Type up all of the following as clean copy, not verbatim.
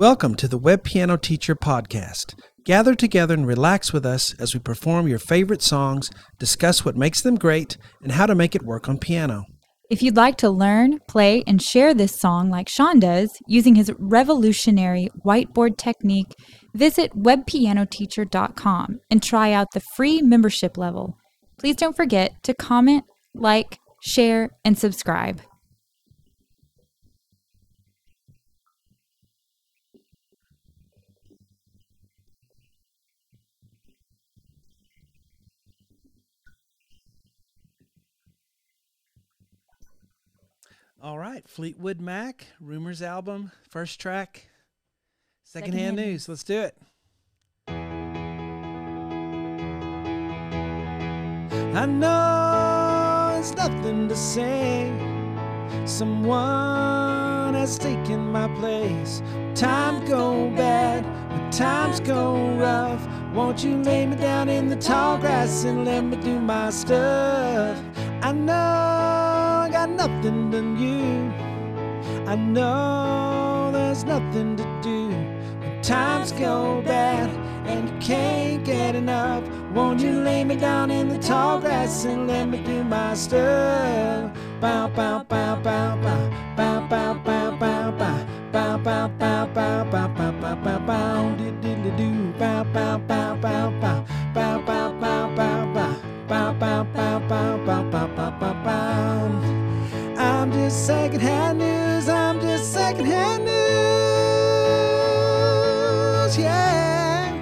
Welcome to the Web Piano Teacher Podcast. Gather together and relax with us as we perform your favorite songs, discuss what makes them great, and how to make it work on piano. If you'd like to learn, play, and share this song like Shawn does using his revolutionary whiteboard technique, visit webpianoteacher.com and try out the free membership level. Please don't forget to comment, like, share, and subscribe. All right, Fleetwood Mac, Rumors album, first track, secondhand news. Let's do it. I know it's nothing to say. Someone has taken my place. Times go bad, when times go rough. Won't you lay me down in the tall grass and let me do my stuff? I know I got nothing to you. I know there's nothing to do. When times go bad and you can't get enough, won't you lay me down in the tall grass and let me do my stuff? Bow, bow, bow, bow, bow, bow, bow, bow, bow, bow, bow, bow, bow, bow, bow, bow, bow, bow, bow, diddly doo, bow, bow, bow, bow, bow, bow, bow, bow, bow, bow, bow, bow, bow, bow, bow, bow, bow, bow, bow. I'm just secondhand news. I'm just secondhand news. Yeah.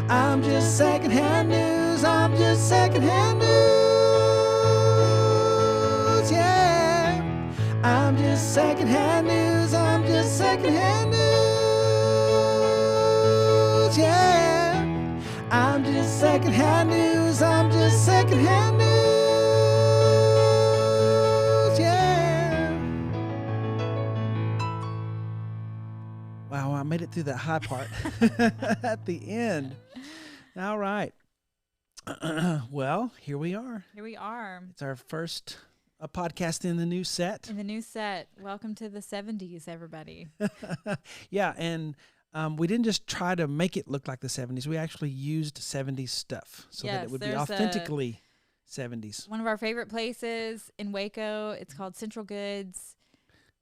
I'm just secondhand news. I'm just secondhand news. Yeah. I'm just secondhand news. I'm just secondhand news. Yeah. I'm just secondhand news. I'm just secondhand news. Yeah. Wow, I made it through that high part at the end. All right. Well, here we are. Here we are. It's our first podcast in the new set. In the new set. Welcome to the 70s, everybody. Yeah, and we didn't just try to make it look like the 70s. We actually used 70s stuff so that it would be authentically 70s. One of our favorite places in Waco, it's called Central Goods,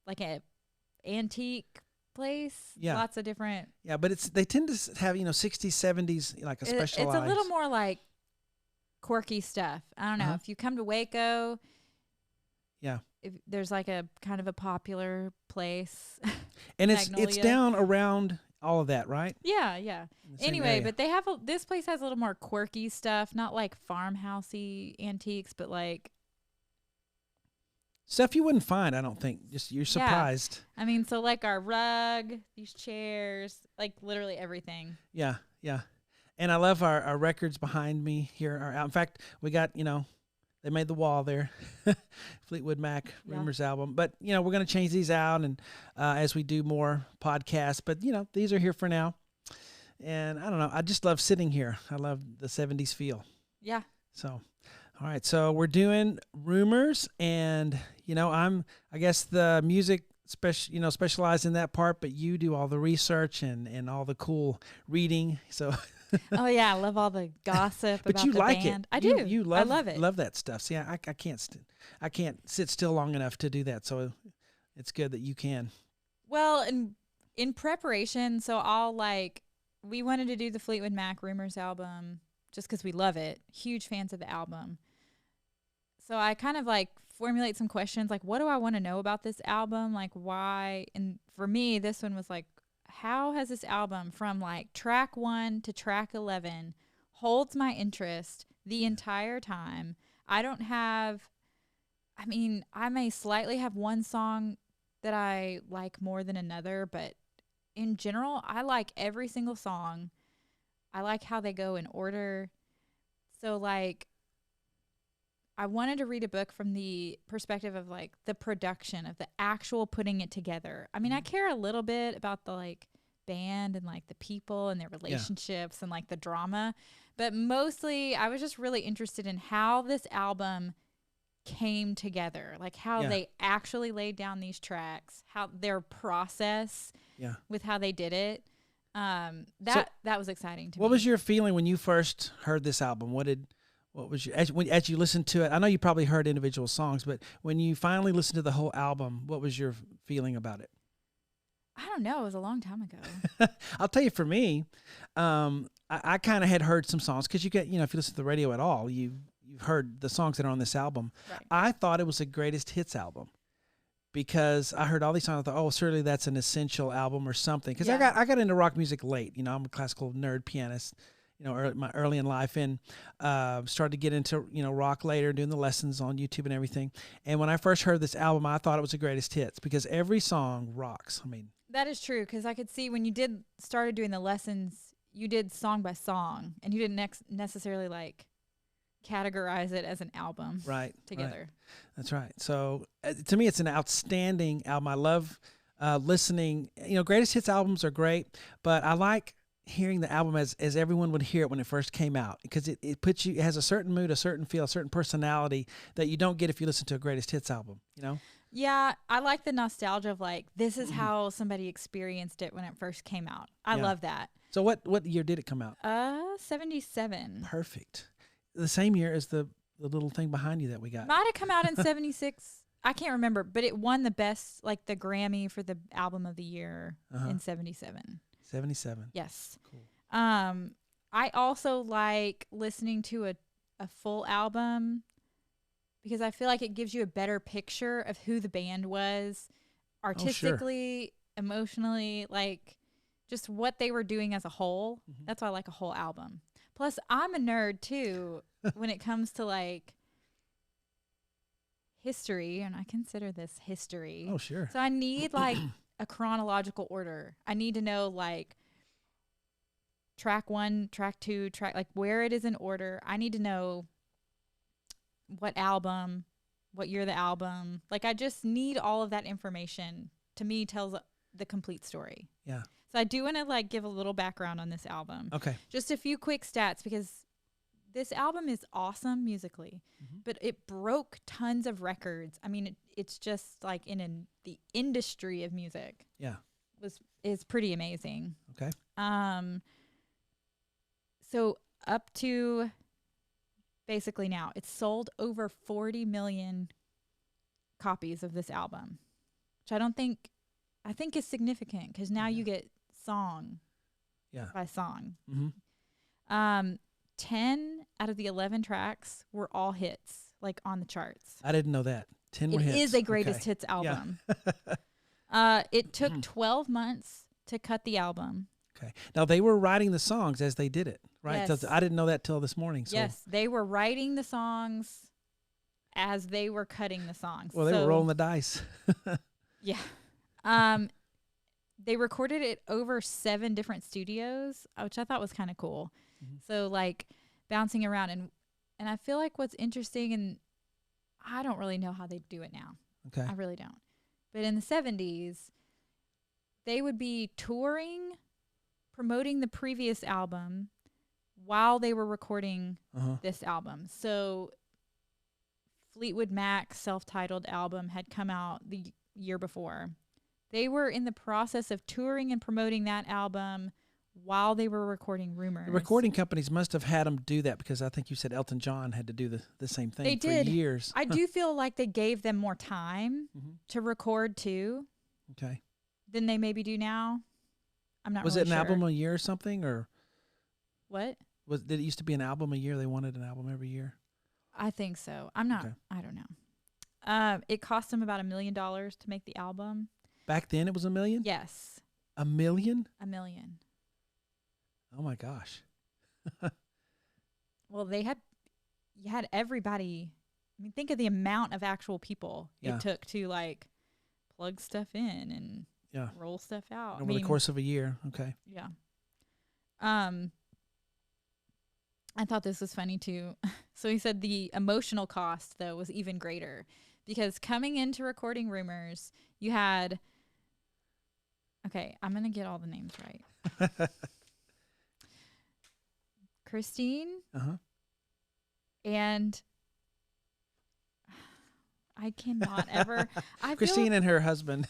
like an antique place. Yeah. Lots of different. Yeah, but they tend to have, 60s, 70s, like a specialized. It's a little more like quirky stuff. I don't know. If you come to Waco, yeah, if there's like a kind of a popular place. And it's down around all of that, right? Yeah. Anyway, but they have this place has a little more quirky stuff, not like farmhousey antiques, but like stuff you wouldn't find, I don't think. Just you're surprised. I mean, so like our rug, these chairs, like literally everything. Yeah. And I love our records behind me here. In fact, we got, they made the wall there. Fleetwood Mac, Rumors album. But, we're going to change these out and as we do more podcasts. But, these are here for now. And I don't know. I just love sitting here. I love the 70s feel. Yeah. So, all right. So we're doing Rumors. And, I guess the music specialize in that part, but you do all the research and all the cool reading. So oh yeah, I love all the gossip but about you the like band. it. I do. I love it. Love that stuff. See, I can't sit still long enough to do that. So it's good that you can. Well, in preparation, so we wanted to do the Fleetwood Mac Rumors album just because we love it. Huge fans of the album. So I kind of formulate some questions like, what do I want to know about this album? Like, why? And for me, this one was like, how has this album from track 1 to track 11 holds my interest the entire time? I may slightly have one song that I like more than another, but in general, I like every single song. I like how they go in order. So I wanted to read a book from the perspective of the production of the actual putting it together. I mean, I care a little bit about the band and the people and their relationships and the drama, but mostly I was just really interested in how this album came together, like how Yeah. they actually laid down these tracks, how their process Yeah. with how they did it. That was exciting to me. What was your feeling when you first heard this album? What was your as you listened to it? I know you probably heard individual songs, but when you finally listened to the whole album, what was your feeling about it? I don't know. It was a long time ago. I'll tell you, for me, I kind of had heard some songs because you get, if you listen to the radio at all, you've heard the songs that are on this album. Right. I thought it was a greatest hits album because I heard all these songs. I thought, oh, certainly that's an essential album or something. Because I got into rock music late. I'm a classical nerd pianist. Early in life, and started to get into rock later, doing the lessons on YouTube and everything. And when I first heard this album, I thought it was the greatest hits because every song rocks. I mean, that is true, because I could see when you started doing the lessons, you did song by song, and you didn't necessarily like categorize it as an album together. Right. That's right. So to me, it's an outstanding album. I love listening. Greatest hits albums are great, but I like hearing the album as everyone would hear it when it first came out, because it puts you, it has a certain mood, a certain feel, a certain personality that you don't get if you listen to a greatest hits album, Yeah, I like the nostalgia of like, this is how somebody experienced it when it first came out. I love that. So what year did it come out? 77. Perfect. The same year as the little thing behind you that we got. Might have come out in 76. I can't remember, but it won the best, like the Grammy for the album of the year in 77. 77. Yes. Cool. I also like listening to a full album because I feel like it gives you a better picture of who the band was artistically, emotionally, like just what they were doing as a whole. Mm-hmm. That's why I like a whole album. Plus, I'm a nerd too when it comes to like history, and I consider this history. Oh, sure. So I need like a chronological order. I need to know like track 1, track 2, like where it is in order. I need to know what album, what year the album. Like I just need all of that information. To me, tells the complete story. Yeah. So I do want to like give a little background on this album. Okay. Just a few quick stats, because this album is awesome musically, but it broke tons of records. I mean, it's just like the industry of music. Yeah. Is pretty amazing. Okay. So up to basically now, it's sold over 40 million copies of this album, which I think is significant, because now you get song by song. Mm-hmm. 10 out of the 11 tracks were all hits, like on the charts. I didn't know that. 10 were hits. It is a greatest hits album. Yeah. It took 12 months to cut the album. Okay. Now, they were writing the songs as they did it, right? Yes. I didn't know that till this morning. So. Yes, they were writing the songs as they were cutting the songs. Well, they were rolling the dice. Yeah. They recorded it over 7 different studios, which I thought was kind of cool. Mm-hmm. So like bouncing around, and I feel like what's interesting, and I don't really know how they do it now. Okay. I really don't. But in the 70s, they would be touring, promoting the previous album while they were recording this album. So Fleetwood Mac's self-titled album had come out the year before. They were in the process of touring and promoting that album while they were recording Rumors. The recording companies must have had them do that, because I think you said Elton John had to do the same thing for years. I do feel like they gave them more time to record too. Okay. Than they maybe do now. I'm not Was really it an sure. album a year or something, or what? Did it used to be an album a year? They wanted an album every year. I think so. I'm not. Okay. I don't know. It cost them about $1 million to make the album. Back then, it was $1 million. Yes. $1 million. $1 million. Oh my gosh. Well, you had everybody. I mean, think of the amount of actual people it took to like plug stuff in and roll stuff out over the course of a year. Okay. Yeah. I thought this was funny too. So he said the emotional cost though was even greater, because coming into recording Rumors, you had. Okay, I'm gonna get all the names right. Christine. And I cannot ever. I Christine feel and her husband.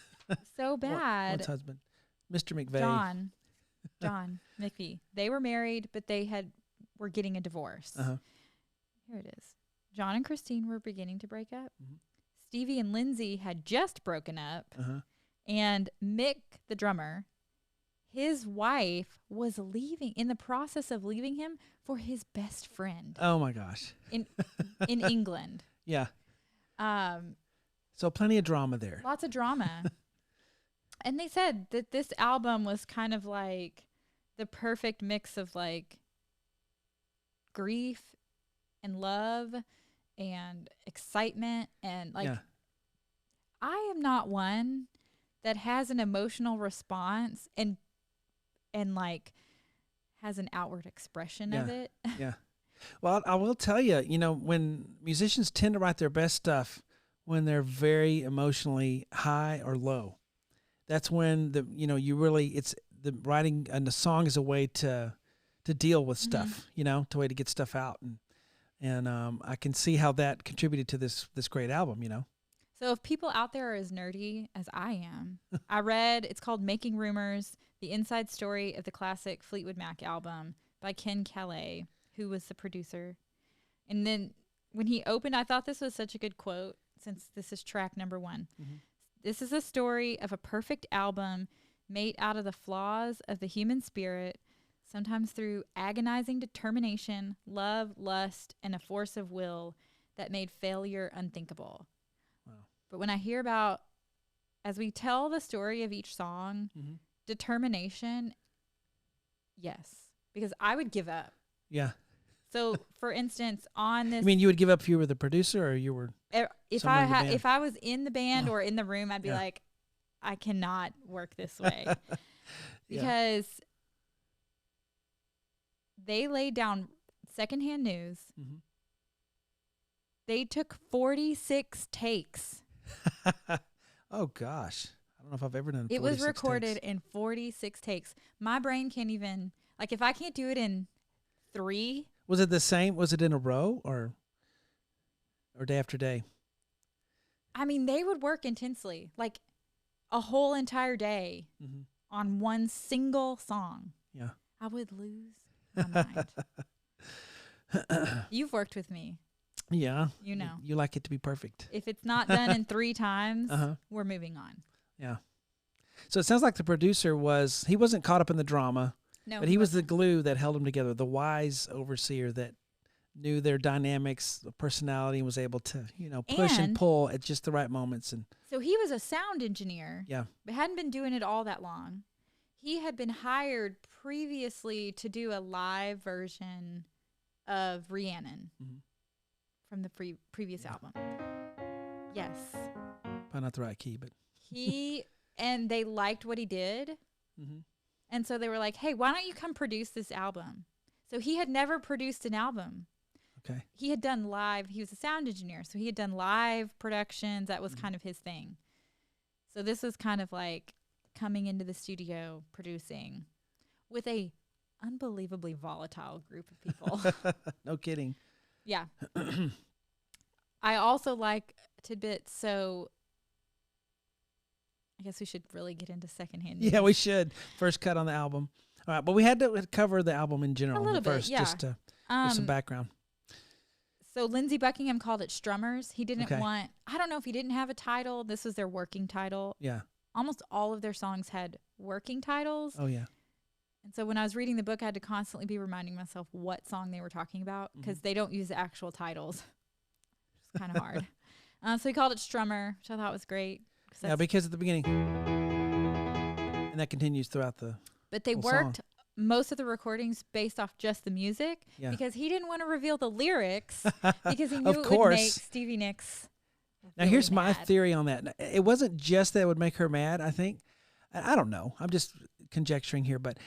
so bad. What's husband? Mr. McVeigh. John McVie. They were married, but were getting a divorce. Here it is. John and Christine were beginning to break up. Stevie and Lindsay had just broken up. And Mick, the drummer, his wife was in the process of leaving him for his best friend. Oh my gosh. In England. Yeah. So plenty of drama there. Lots of drama. And they said that this album was kind of like the perfect mix of like grief and love and excitement and like I am not one that has an emotional response and like has an outward expression of it. Yeah. Well, I will tell you, when musicians tend to write their best stuff when they're very emotionally high or low. That's when it's the writing and the song is a way to deal with stuff, to way to get stuff out. And I can see how that contributed to this great album, So if people out there are as nerdy as I am, I read, it's called Making Rumors, The Inside Story of the Classic Fleetwood Mac Album by Ken Calais, who was the producer. And then when he opened, I thought this was such a good quote since this is track number 1. This is a story of a perfect album made out of the flaws of the human spirit, sometimes through agonizing determination, love, lust, and a force of will that made failure unthinkable. Wow. But when I hear about, as we tell the story of each song, determination, yes, because I would give up. Yeah. So, for instance, on this, I mean, you would give up if you were the producer, or you were if I was in the band or in the room, I'd be like, I cannot work this way because they laid down secondhand news. They took 46 takes. Oh gosh, I don't know if I've ever done. It was recorded in 46 takes. My brain can't even if I can't do it in 3. Was it the same? Was it in a row or day after day? I mean, they would work intensely, like a whole entire day on one single song. Yeah. I would lose my mind. You've worked with me. Yeah. You know. You like it to be perfect. If it's not done in 3 times, we're moving on. Yeah. So it sounds like the producer he wasn't caught up in the drama. No, but he was the glue that held them together, the wise overseer that knew their dynamics, personality, and was able to, push and pull at just the right moments. And so he was a sound engineer. Yeah. But hadn't been doing it all that long. He had been hired previously to do a live version of Rhiannon from the previous album. Yes. Probably not the right key, but and they liked what he did. And so they were like, hey, why don't you come produce this album? So he had never produced an album. Okay. He had done live. He was a sound engineer. So he had done live productions. That was kind of his thing. So this was kind of like coming into the studio producing with a unbelievably volatile group of people. No kidding. Yeah. I also like tidbits. So I guess we should really get into secondhand news. Yeah, we should. First cut on the album. All right, but we had to cover the album in general a little first, bit, yeah. just to give some background. So Lindsey Buckingham called it Strummers. He didn't want, I don't know if he didn't have a title. This was their working title. Yeah. Almost all of their songs had working titles. Oh, yeah. And so when I was reading the book, I had to constantly be reminding myself what song they were talking about because they don't use the actual titles. It's kind of hard. So he called it Strummer, which I thought was great. Yeah, because at the beginning, and that continues throughout the But they worked song. Most of the recordings based off just the music because he didn't want to reveal the lyrics because he knew it would make Stevie Nicks Now, really here's my mad. theory on that. It wasn't just that it would make her mad, I think. I don't know. I'm just conjecturing here, but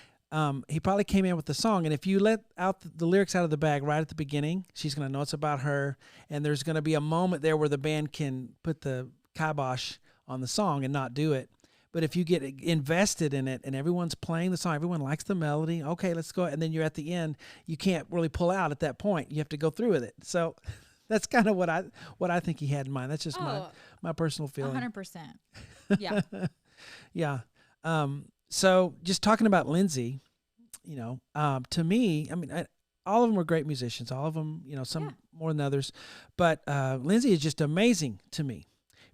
he probably came in with the song, and if you let out the lyrics out of the bag right at the beginning, she's going to know it's about her, and there's going to be a moment there where the band can put the kibosh on the song and not do it. But if you get invested in it and everyone's playing the song, everyone likes the melody, okay, let's go. And then you're at the end, you can't really pull out at that point. You have to go through with it. So That's kind of what I think he had in mind. That's just my personal feeling. 100%. Yeah. Yeah. So just talking about Lindsay, to me, I mean, all of them were great musicians. All of them, some more than others, but Lindsay is just amazing to me.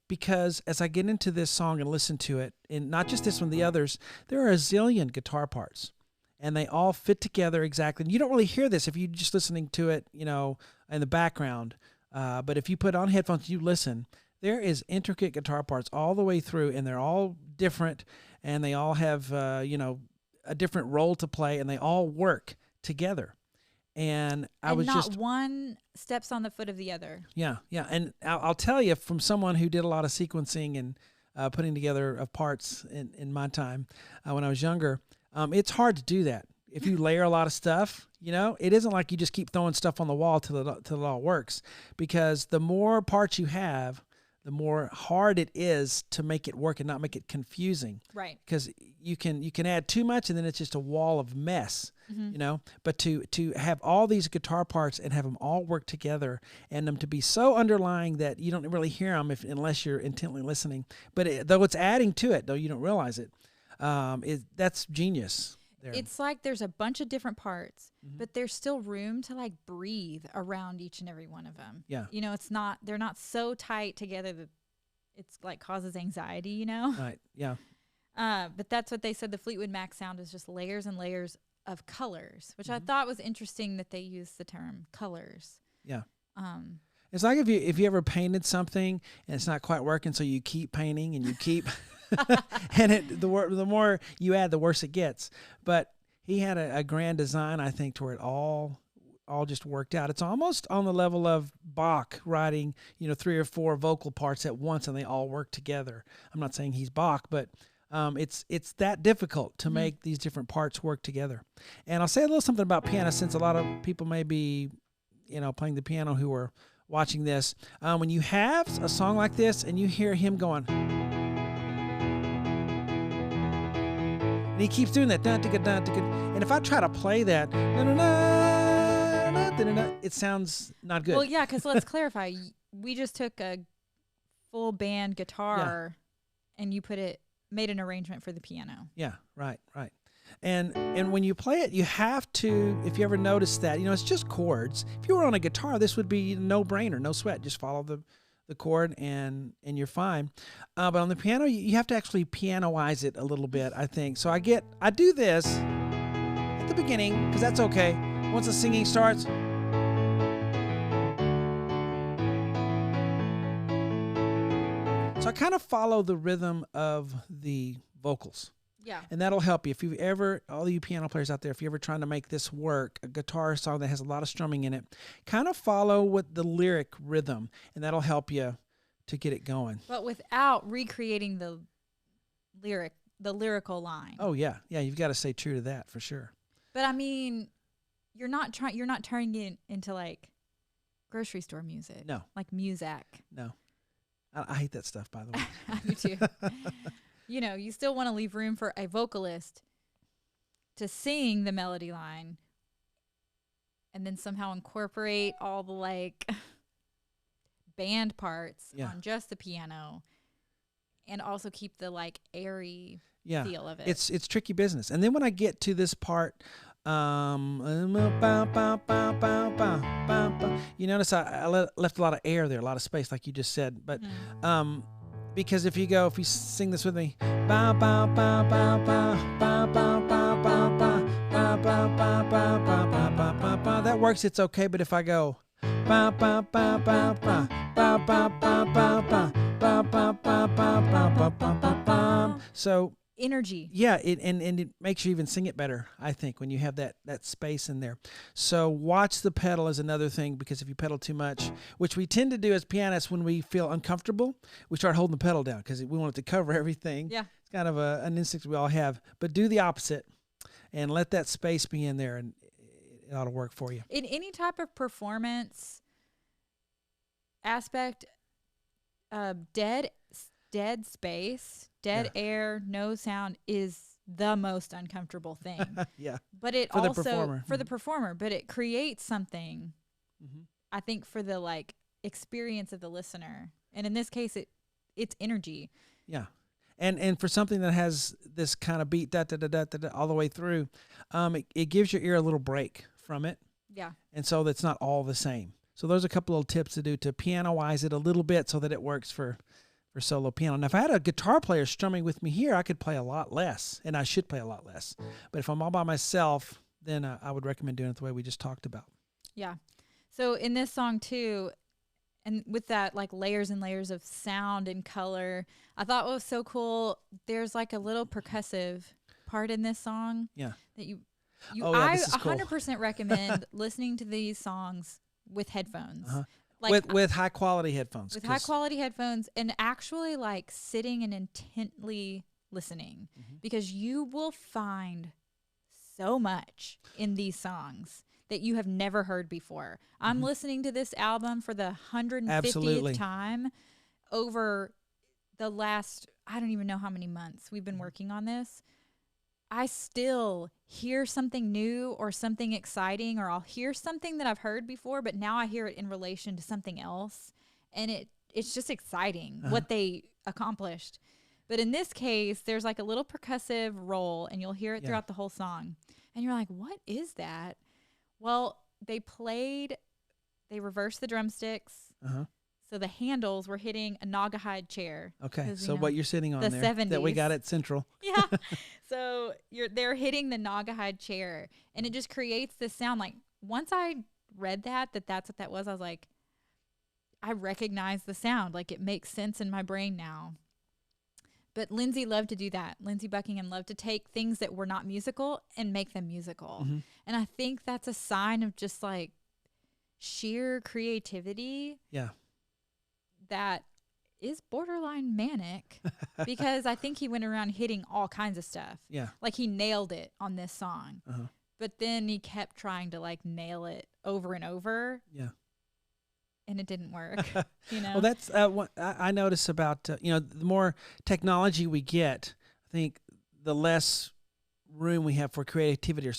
Because as I get into this song and listen to it, and not just this one, the others, there are a zillion guitar parts, and they all fit together exactly. And you don't really hear this if you're just listening to it, in the background. But if you put on headphones, you listen. There is intricate guitar parts all the way through, and they're all different, and they all have, a different role to play, and they all work together. And not one steps on the foot of the other. Yeah. And I'll tell you, from someone who did a lot of sequencing and putting together of parts in my time when I was younger, it's hard to do that. If you layer a lot of stuff, it isn't like you just keep throwing stuff on the wall till it all works. Because the more parts you have, the more hard it is to make it work and not make it confusing. Right. Because you can add too much and then it's just a wall of mess. But to have all these guitar parts and have them all work together and them to be so underlying that you don't really hear them unless you're intently listening. But though it's adding to it, though you don't realize it, that's genius. There. It's like there's a bunch of different parts, but there's still room to like breathe around each and every one of them. Yeah. They're not so tight together that it's like causes anxiety, Right. Yeah. But that's what they said. The Fleetwood Mac sound is just layers and layers of colors, which I thought was interesting that they used the term colors. Yeah. It's like if you ever painted something and it's not quite working, so you keep painting and you keep, and the more you add, the worse it gets. But he had a grand design, I think, to where it all just worked out. It's almost on the level of Bach writing, 3 or 4 vocal parts at once, and they all work together. I'm not saying he's Bach, but it's that difficult to make these different parts work together. And I'll say a little something about piano, since a lot of people may be, playing the piano who are watching this. When you have a song like this and you hear him going, and he keeps doing that, and if I try to play that, it sounds not good. Well, yeah, because let's clarify. We just took a full band guitar and you made an arrangement for the piano. Yeah, right. And when you play it, you have to, if you ever notice that, it's just chords. If you were on a guitar, this would be no brainer, no sweat. Just follow the chord and you're fine. But on the piano, you have to actually pianoize it a little bit, I think. So I do this at the beginning, because that's okay. Once the singing starts, so I kind of follow the rhythm of the vocals. Yeah. And that'll help you. If you've ever, all you piano players out there, if you're ever trying to make this work, a guitar song that has a lot of strumming in it, kind of follow with the lyric rhythm, and that'll help you to get it going. But without recreating the lyrical line. Oh yeah. Yeah, you've got to stay true to that for sure. But I mean, you're not turning it into like grocery store music. No. Like Muzak. No. I hate that stuff, by the way. I do too. You still want to leave room for a vocalist to sing the melody line and then somehow incorporate all the like band parts on just the piano and also keep the like airy feel of it. It's tricky business. And then when I get to this part, you notice I left a lot of air there, a lot of space, like you just said. But because if you sing this with me, that works. It's okay. But if I go, so energy. Yeah, and it makes you even sing it better, I think, when you have that space in there. So watch the pedal is another thing, because if you pedal too much, which we tend to do as pianists when we feel uncomfortable, we start holding the pedal down because we want it to cover everything. Yeah. It's kind of an instinct we all have. But do the opposite and let that space be in there, and it ought to work for you. In any type of performance aspect, dead space, air, no sound is the most uncomfortable thing. Yeah. But it for also the performer. For the performer, but it creates something. I think for the like experience of the listener. And in this case, it's energy. Yeah. And for something that has this kind of beat all the way through, it gives your ear a little break from it. Yeah. And so that's not all the same. So there's a couple little tips to do to pianoize it a little bit so that it works for solo piano. Now, if I had a guitar player strumming with me here, I could play a lot less, and I should play a lot less. But if I'm all by myself, then I would recommend doing it the way we just talked about. Yeah. So in this song too, and with that like layers and layers of sound and color, I thought what was so cool, there's like a little percussive part in this song. Yeah. That I 100% recommend listening to these songs with headphones. Uh-huh. Like with high quality headphones. With high quality headphones, and actually like sitting and intently listening, because you will find so much in these songs that you have never heard before. I'm listening to this album for the 150th time over the last, I don't even know how many months we've been working on this. I still hear something new or something exciting, or I'll hear something that I've heard before, but now I hear it in relation to something else. And it's just exciting what they accomplished. But in this case, there's like a little percussive roll, and you'll hear it throughout the whole song. And you're like, what is that? Well, they reversed the drumsticks. So the handles were hitting a Naugahyde chair. Okay, so what you're sitting on there 70s. That we got at Central. Yeah, so they're hitting the Naugahyde chair, and it just creates this sound. Like once I read that's what that was, I was like, I recognize the sound. Like it makes sense in my brain now. But Lindsay loved to do that. Lindsay Buckingham loved to take things that were not musical and make them musical. And I think that's a sign of just like sheer creativity. Yeah. That is borderline manic, because I think he went around hitting all kinds of stuff. Yeah. Like he nailed it on this song. But then he kept trying to like nail it over and over. Yeah. And it didn't work, you know? Well, that's what I notice about, the more technology we get, I think the less room we have for creativity or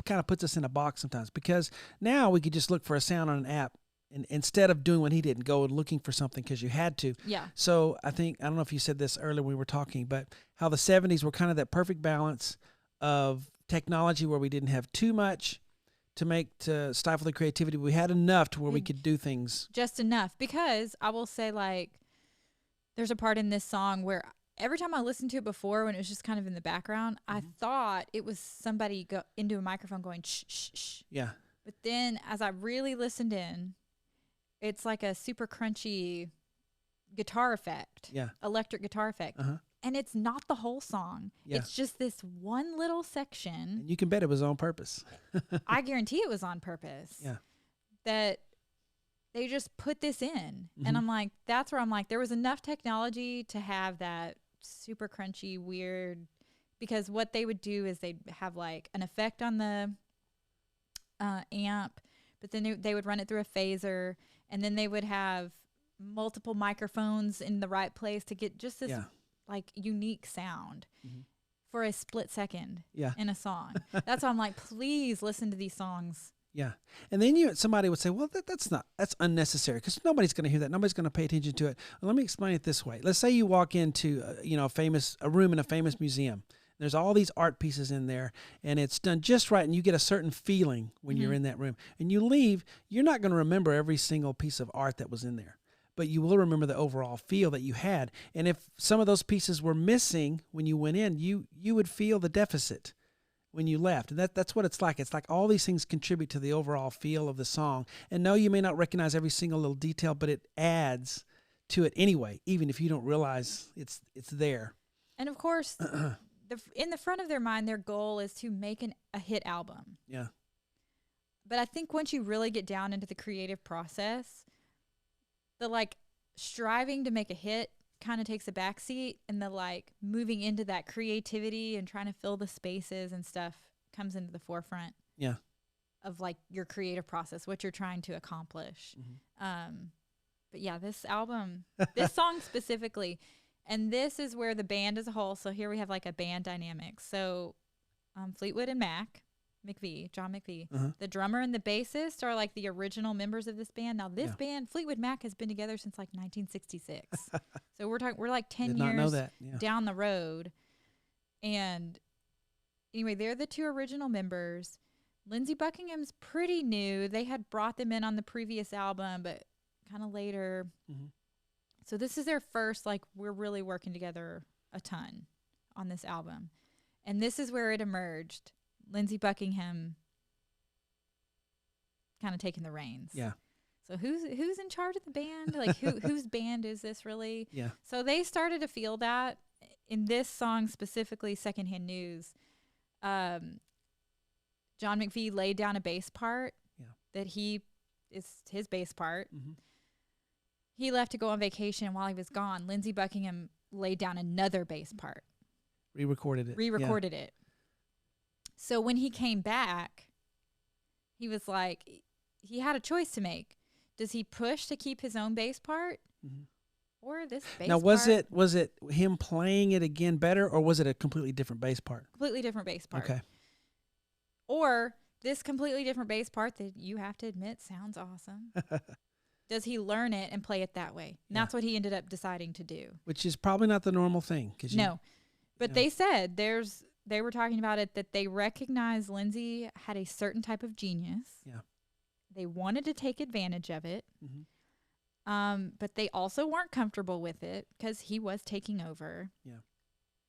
kind of puts us in a box sometimes, because now we could just look for a sound on an app and instead of doing what he did and go looking for something because you had to. Yeah. So I don't know if you said this earlier when we were talking, but how the 70s were kind of that perfect balance of technology where we didn't have too much to stifle the creativity. We had enough to where we could do things. Just enough. Because I will say, like, there's a part in this song where every time I listened to it before, when it was just kind of in the background, I thought it was somebody go into a microphone going, shh, shh, shh. Yeah. But then as I really listened in, it's like a super crunchy guitar effect. Yeah. Electric guitar effect. And it's not the whole song. Yeah. It's just this one little section. And you can bet it was on purpose. I guarantee it was on purpose. Yeah. That they just put this in. And I'm like, that's where I'm like, there was enough technology to have that super crunchy, weird, because what they would do is they'd have like an effect on the amp, but then they would run it through a phaser, and then they would have multiple microphones in the right place to get just this like unique sound for a split second in a song. That's why I'm like, please listen to these songs. Yeah. And then somebody would say, well, that's unnecessary because nobody's going to hear that. Nobody's going to pay attention to it. Well, let me explain it this way. Let's say you walk into a room in a famous museum. There's all these art pieces in there, and it's done just right, and you get a certain feeling when you're in that room. And you leave, you're not going to remember every single piece of art that was in there, but you will remember the overall feel that you had. And if some of those pieces were missing when you went in, you would feel the deficit when you left. And that's what it's like. It's like all these things contribute to the overall feel of the song. And no, you may not recognize every single little detail, but it adds to it anyway, even if you don't realize it's there. And of course, in the front of their mind, their goal is to make a hit album. Yeah. But I think once you really get down into the creative process, the like striving to make a hit kind of takes a backseat, and the like moving into that creativity and trying to fill the spaces and stuff comes into the forefront. Yeah. Of like your creative process, what you're trying to accomplish. But yeah, this album, this song specifically, and this is where the band as a whole, so here we have like a band dynamic. So Fleetwood and Mac John McVie. Uh-huh. The drummer and the bassist are like the original members of this band. Now this band, Fleetwood Mac, has been together since like 1966. So we're like 10 Did years not know that. Yeah. down the road. And anyway, they're the two original members. Lindsey Buckingham's pretty new. They had brought them in on the previous album, but kind of later. Mm-hmm. So this is their first, like, we're really working together a ton on this album. And this is where it emerged. Lindsey Buckingham kind of taking the reins. Yeah. So who's in charge of the band? Like whose band is this really? Yeah. So they started to feel that in this song specifically, Secondhand News. John McVie laid down a bass part that is his bass part. Mm-hmm. He left to go on vacation. While he was gone, Lindsey Buckingham laid down another bass part. Re-recorded it. So when he came back, he was like, he had a choice to make. Does he push to keep his own bass part, or this bass now, part? Now, was it him playing it again better, or was it a completely different bass part? Completely different bass part. Okay. Or this completely different bass part that you have to admit sounds awesome. Does he learn it and play it that way? And that's what he ended up deciding to do. Which is probably not the normal thing. No. But they said they were talking about it, that they recognized Lindsey had a certain type of genius. Yeah. They wanted to take advantage of it. Mm-hmm. But they also weren't comfortable with it because he was taking over. Yeah.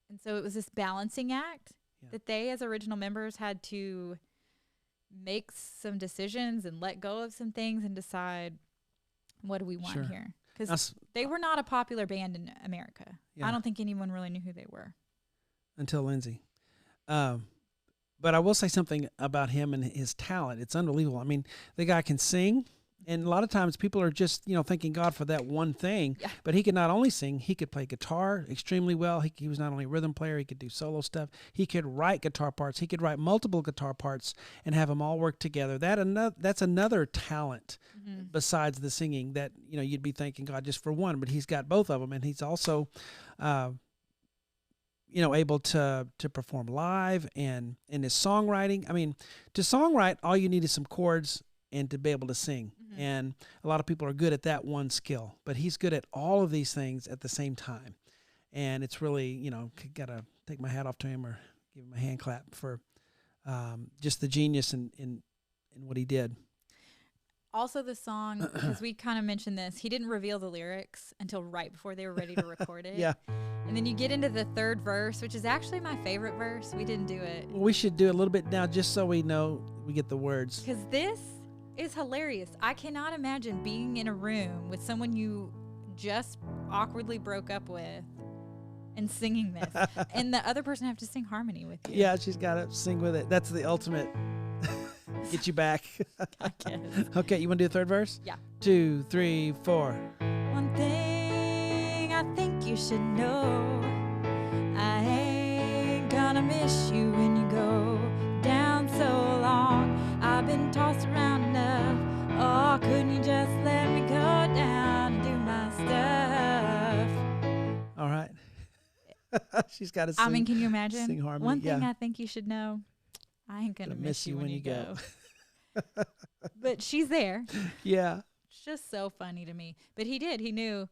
And so it was this balancing act that they, as original members, had to make some decisions and let go of some things and decide, what do we want here? Because they were not a popular band in America. I don't think anyone really knew who they were. Until Lindsey. But I will say something about him and his talent. It's unbelievable. I mean, the guy can sing, and a lot of times people are just, thanking God for that one thing. Yeah. But he could not only sing, he could play guitar extremely well. He was not only a rhythm player, he could do solo stuff. He could write guitar parts. He could write multiple guitar parts and have them all work together. That's another talent besides the singing that, you'd be thanking God just for one, but he's got both of them, and he's also able to perform live, and in his songwriting. I mean, to songwrite, all you need is some chords and to be able to sing. Mm-hmm. And a lot of people are good at that one skill, but he's good at all of these things at the same time. And it's really, got to take my hat off to him or give him a hand clap for just the genius in what he did. Also, the song, because we kind of mentioned this, he didn't reveal the lyrics until right before they were ready to record it. Yeah. And then you get into the third verse, which is actually my favorite verse. We didn't do it. Well, we should do a little bit now just so we know we get the words. Because this is hilarious. I cannot imagine being in a room with someone you just awkwardly broke up with and singing this. And the other person have to sing harmony with you. Yeah, she's got to sing with it. That's the ultimate... Get you back. I guess. Okay, you want to do the third verse? Yeah. 2, 3, 4. One thing I think you should know, I ain't gonna miss you when you go down so long. I've been tossed around enough. Oh, couldn't you just let me go down and do my stuff? All right. She's got to sing. I mean, can you imagine? Sing harmony. One thing I think you should know, I ain't gonna miss you when you go. But she's there. Yeah. It's just so funny to me. But he did. He knew.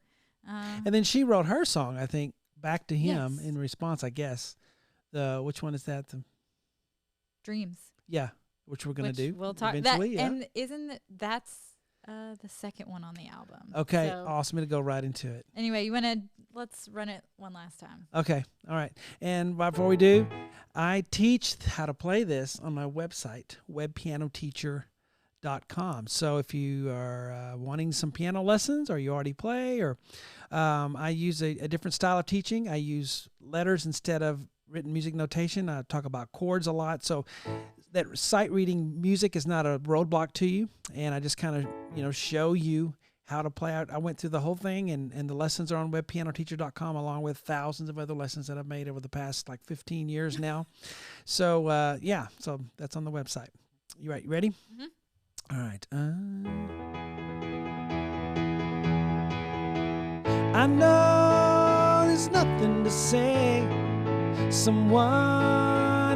And then she wrote her song, I think, back to him in response, I guess. Which one is that? Dreams. Yeah, which we're going to do. We'll talk eventually. That, and isn't that's the second one on the album. Okay, awesome. To go right into it. Anyway, let's run it one last time. Okay, all right. And before we do, I teach how to play this on my website, webpianoteacher.com. So if you are wanting some piano lessons, or you already play, or I use a different style of teaching. I use letters instead of written music notation. I talk about chords a lot. So that sight reading music is not a roadblock to you. And I just kind of, show you how to play out. I went through the whole thing, and the lessons are on webpianoteacher.com, along with thousands of other lessons that I've made over the past 15 years now. So, so that's on the website. You right? You ready? Mm-hmm. All right. I know there's nothing to say. Someone